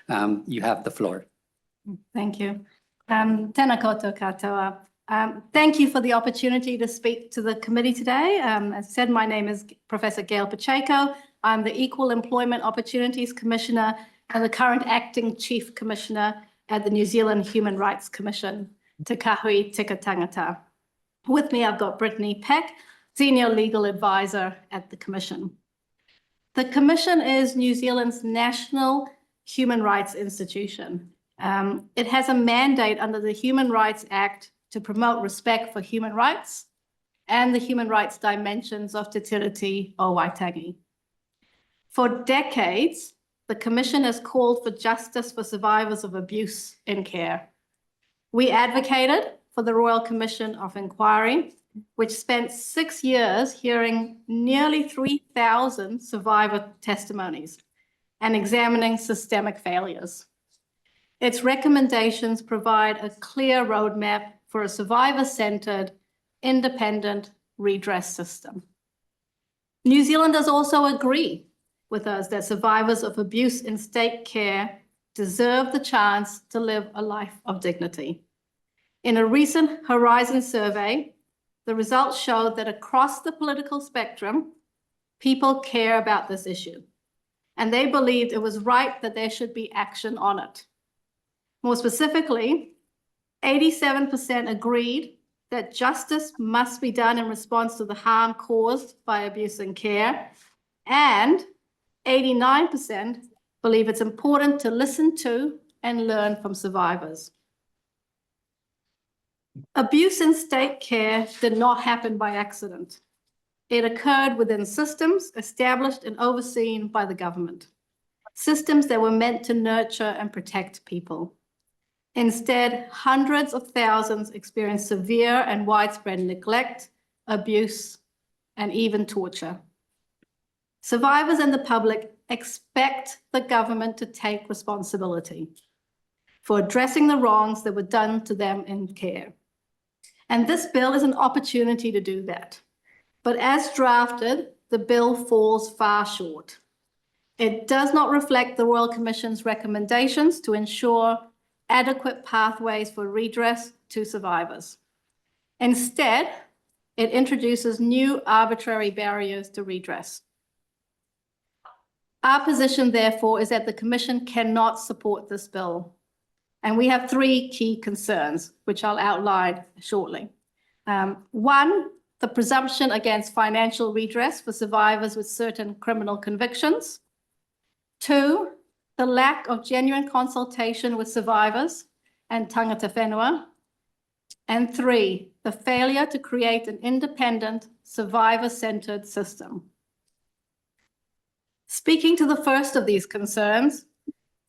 You have the floor. Thank you. Tēnā koutou katoa. Thank you for the opportunity to speak to the committee today. As said, my name is Professor Gail Pacheco. I'm the Equal Employment Opportunities Commissioner and the current Acting Chief Commissioner at the New Zealand Human Rights Commission, Te Kāhui, Tika, Tangata. With me, I've got Brittany Peck, Senior Legal Advisor at the Commission. The Commission is New Zealand's national human rights institution. It has a mandate under the Human Rights Act to promote respect for human rights and the human rights dimensions of Te Tiriti o Waitangi. For decades, the Commission has called for justice for survivors of abuse in care. We advocated for the Royal Commission of Inquiry, which spent 6 years hearing nearly 3,000 survivor testimonies and examining systemic failures. Its recommendations provide a clear roadmap for a survivor-centered, independent redress system. New Zealanders also agree with us that survivors of abuse in state care deserve the chance to live a life of dignity. In a recent Horizon survey, the results showed that across the political spectrum, people care about this issue, and they believed it was right that there should be action on it. More specifically, 87% agreed that justice must be done in response to the harm caused by abuse in care, and 89% believe it's important to listen to and learn from survivors. Abuse in state care did not happen by accident. It occurred within systems established and overseen by the government, systems that were meant to nurture and protect people. Instead, hundreds of thousands experienced severe and widespread neglect, abuse, and even torture. Survivors and the public expect the government to take responsibility for addressing the wrongs that were done to them in care. And this bill is an opportunity to do that. But as drafted, the bill falls far short. It does not reflect the Royal Commission's recommendations to ensure adequate pathways for redress to survivors. Instead, it introduces new arbitrary barriers to redress. Our position, therefore, is that the Commission cannot support this bill. And we have 3 key concerns, which I'll outline shortly. 1, the presumption against financial redress for survivors with certain criminal convictions. 2, the lack of genuine consultation with survivors and tangata whenua. And 3, the failure to create an independent, survivor-centered system. Speaking to the first of these concerns,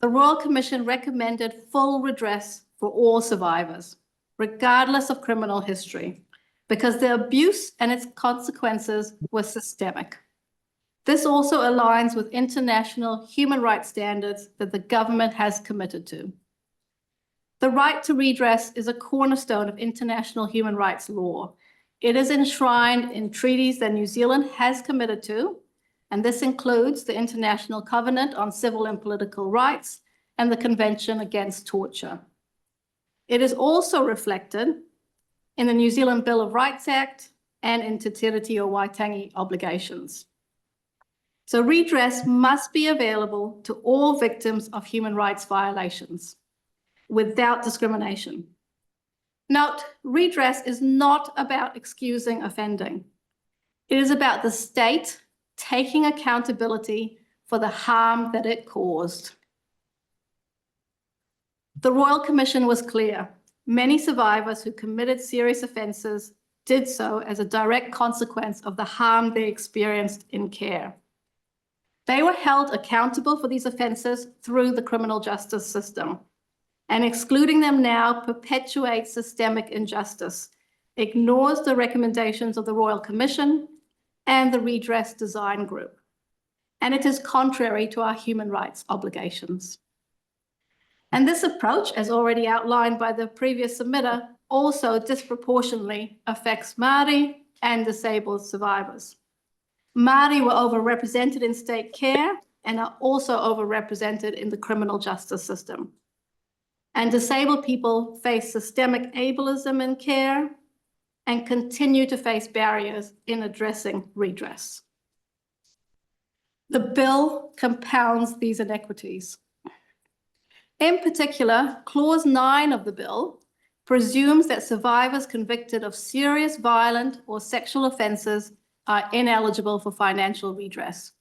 the Royal Commission recommended full redress for all survivors, regardless of criminal history, because the abuse and its consequences were systemic. This also aligns with international human rights standards that the government has committed to. The right to redress is a cornerstone of international human rights law. It is enshrined in treaties that New Zealand has committed to, and this includes the International Covenant on Civil and Political Rights and the Convention Against Torture. It is also reflected in the New Zealand Bill of Rights Act and in Te Tiriti o Waitangi obligations. So redress must be available to all victims of human rights violations without discrimination. Note, redress is not about excusing offending. It is about the state taking accountability for the harm that it caused. The Royal Commission was clear. Many survivors who committed serious offences did so as a direct consequence of the harm they experienced in care. They were held accountable for these offences through the criminal justice system, and excluding them now perpetuates systemic injustice, ignores the recommendations of the Royal Commission and the Redress Design Group, and it is contrary to our human rights obligations. And this approach, as already outlined by the previous submitter, also disproportionately affects Māori and disabled survivors. Māori were overrepresented in state care and are also overrepresented in the criminal justice system. And disabled people face systemic ableism in care and continue to face barriers in addressing redress. The bill compounds these inequities. In particular, Clause 9 of the bill presumes that survivors convicted of serious violent or sexual offenses are ineligible for financial redress.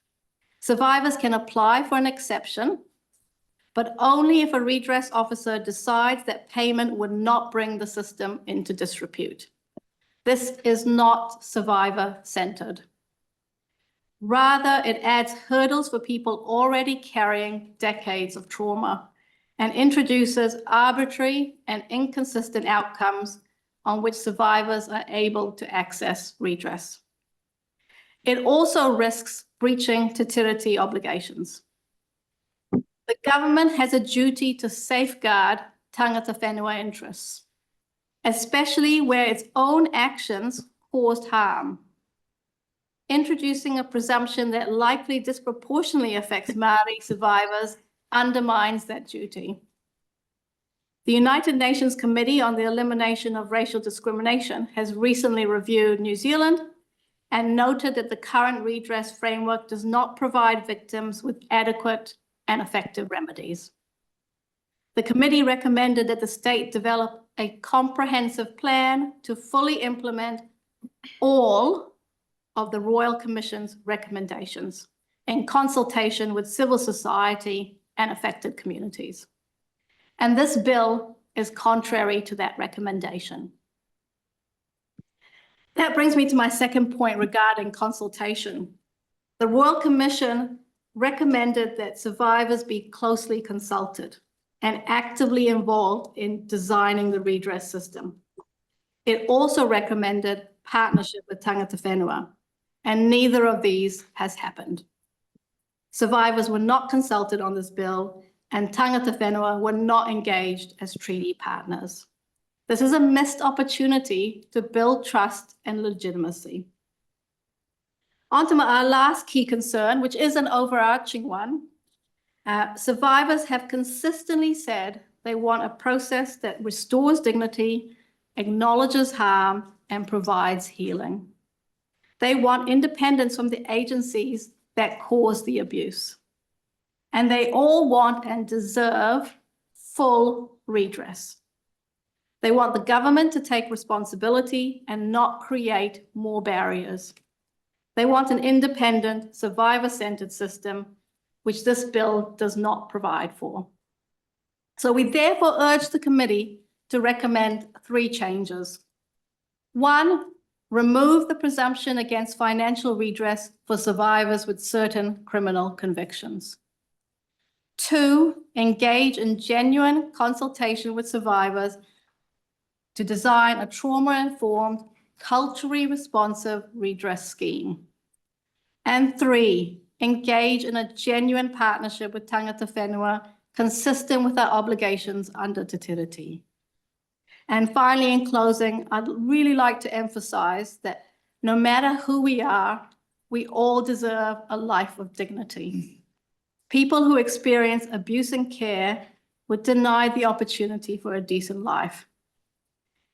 Survivors can apply for an exception, but only if a redress officer decides that payment would not bring the system into disrepute. This is not survivor-centered. Rather, it adds hurdles for people already carrying decades of trauma and introduces arbitrary and inconsistent outcomes on which survivors are able to access redress. It also risks breaching Te Tiriti obligations. The government has a duty to safeguard tangata whenua interests, especially where its own actions caused harm. Introducing a presumption that likely disproportionately affects Māori survivors undermines that duty. The United Nations Committee on the Elimination of Racial Discrimination has recently reviewed New Zealand and noted that the current redress framework does not provide victims with adequate and effective remedies. The committee recommended that the state develop a comprehensive plan to fully implement all of the Royal Commission's recommendations in consultation with civil society and affected communities. And this bill is contrary to that recommendation. That brings me to my second point regarding consultation. The Royal Commission recommended that survivors be closely consulted and actively involved in designing the redress system. It also recommended partnership with tangata whenua, and neither of these has happened. Survivors were not consulted on this bill, and tangata whenua were not engaged as treaty partners. This is a missed opportunity to build trust and legitimacy. On to our last key concern, which is an overarching one. Survivors have consistently said they want a process that restores dignity, acknowledges harm, and provides healing. They want independence from the agencies that cause the abuse. And they all want and deserve full redress. They want the government to take responsibility and not create more barriers. They want an independent, survivor-centered system, which this bill does not provide for. So we therefore urge the committee to recommend 3 changes. 1, remove the presumption against financial redress for survivors with certain criminal convictions. 2, engage in genuine consultation with survivors to design a trauma-informed, culturally responsive redress scheme. And 3, engage in a genuine partnership with tangata whenua consistent with our obligations under Te Tiriti. And finally, in closing, I'd really like to emphasize that no matter who we are, we all deserve a life of dignity. People who experience abuse in care were denied the opportunity for a decent life.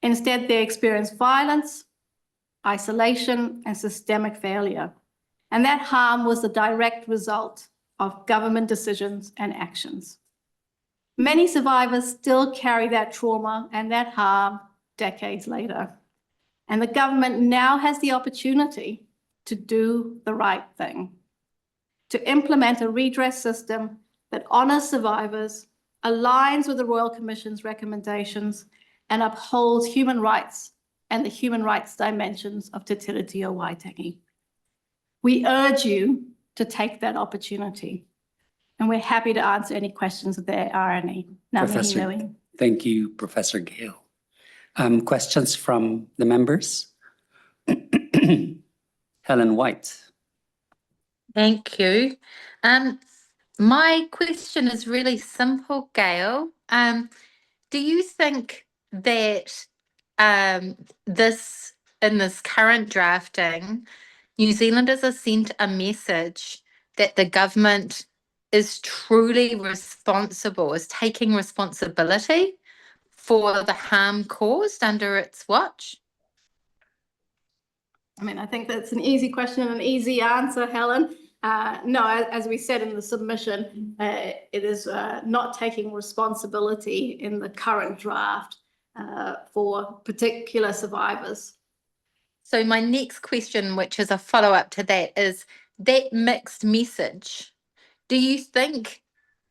Instead, they experience violence, isolation, and systemic failure. And that harm was the direct result of government decisions and actions. Many survivors still carry that trauma and that harm decades later. And the government now has the opportunity to do the right thing, to implement a redress system that honors survivors, aligns with the Royal Commission's recommendations, and upholds human rights and the human rights dimensions of Te Tiriti o Waitangi. We urge you to take that opportunity, and we're happy to answer any questions if there are any. Professor, thank you, Professor Gale. Questions from the members? Helen White. Thank you. My question is really simple, Gail. Do you think that in this current drafting, New Zealanders are sent a message that the government is truly responsible, is taking responsibility for the harm caused under its watch? I mean, I think that's an easy question and an easy answer, Helen. No, as we said in the submission, it is not taking responsibility in the current draft for particular survivors. So my next question, which is a follow-up to that, is that mixed message. Do you think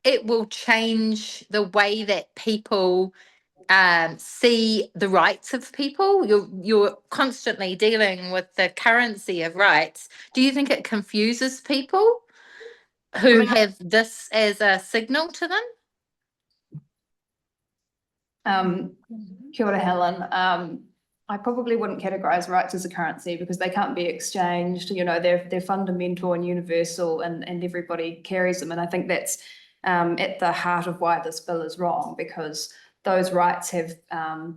it will change the way that people see the rights of people? You're constantly dealing with the currency of rights. Do you think it confuses people who have this as a signal to them? Kia ora, Helen. I probably wouldn't categorize rights as a currency because they can't be exchanged. You know, they're fundamental and universal, and everybody carries them. And I think that's at the heart of why this bill is wrong, because those rights have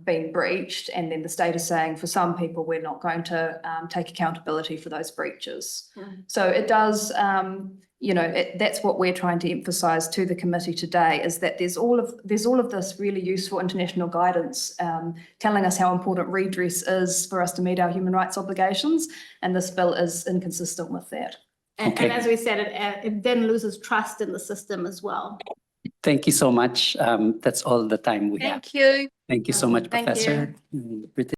been breached, and then the state is saying for some people we're not going to take accountability for those breaches. So it does, you know, that's what we're trying to emphasise to the committee today, is that there's all of this really useful international guidance telling us how important redress is for us to meet our human rights obligations, and this bill is inconsistent with that. And as we said, it then loses trust in the system as well. Thank you so much. That's all the time we have. Thank you. Thank you so much, Thank you. Professor.